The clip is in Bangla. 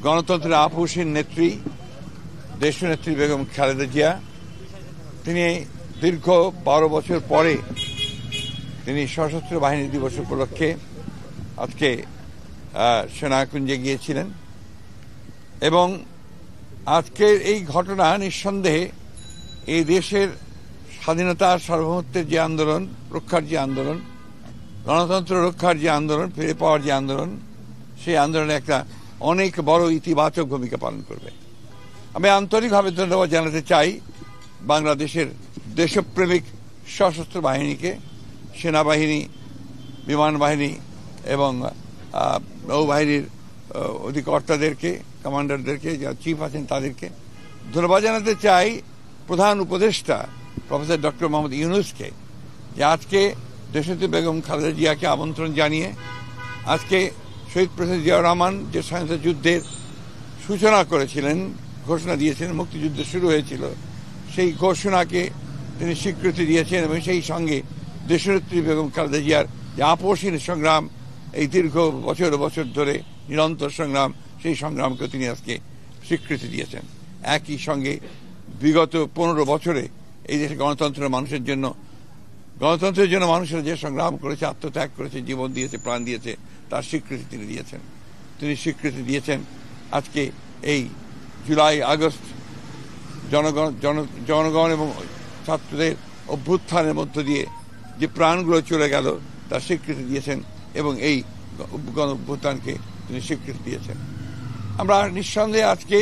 গণতন্ত্রের আপসীন নেত্রী দেশনেত্রী বেগম খালেদা জিয়া, তিনি দীর্ঘ 12 বছর পরে তিনি সশস্ত্র বাহিনী দিবস উপলক্ষে আজকে সেনাকুঞ্জে গিয়েছিলেন এবং আজকের এই ঘটনা নিঃসন্দেহে এই দেশের স্বাধীনতা সার্বভৌমত্বের যে আন্দোলন রক্ষার যে আন্দোলন, গণতন্ত্র রক্ষার যে আন্দোলন, ফিরে পাওয়ার যে আন্দোলন, সেই আন্দোলনে একটা অনেক বড় ইতিবাচক ভূমিকা পালন করবে। আমি আন্তরিকভাবে ধন্যবাদ জানাতে চাই বাংলাদেশের দেশপ্রেমিক সশস্ত্র বাহিনীকে, সেনাবাহিনী, বিমান বাহিনী এবং নৌবাহিনীর অধিকর্তাদেরকে, কমান্ডারদেরকে, যারা চিফ আছেন তাদেরকে ধন্যবাদ জানাতে চাই। প্রধান উপদেষ্টা প্রফেসর ডক্টর মোহাম্মদ ইউনূসকে, যে আজকে দেশনেত্রী বেগম খালেদা জিয়াকে আমন্ত্রণ জানিয়ে আজকে শহীদ প্রেসিডেন্ট জিয়াউর রহমান যে স্বাধীনতা যুদ্ধের সূচনা করেছিলেন, ঘোষণা দিয়েছিলেন, মুক্তিযুদ্ধ শুরু হয়েছিল, সেই ঘোষণাকে তিনি স্বীকৃতি দিয়েছেন এবং সেই সঙ্গে দেশনেত্রী বেগম খালেদা জিয়ার যে আপসীন সংগ্রাম, এই দীর্ঘ বছর বছর ধরে নিরন্তর সংগ্রাম, সেই সংগ্রামকে তিনি আজকে স্বীকৃতি দিয়েছেন। একই সঙ্গে বিগত 15 বছরে এই দেশে গণতন্ত্রের জন্য মানুষেরা যে সংগ্রাম করেছে, আত্মত্যাগ করেছে, জীবন দিয়েছে, প্রাণ দিয়েছে, তার স্বীকৃতি তিনি দিয়েছেন। তিনি স্বীকৃতি দিয়েছেন আজকে এই জুলাই আগস্ট জনগণ এবং ছাত্রদের অভ্যুত্থানের মধ্য দিয়ে যে প্রাণগুলো চলে গেল তার স্বীকৃতি দিয়েছেন এবং এই গণ অভ্যুত্থানকে তিনি স্বীকৃতি দিয়েছেন। আমরা নিঃসন্দেহে আজকে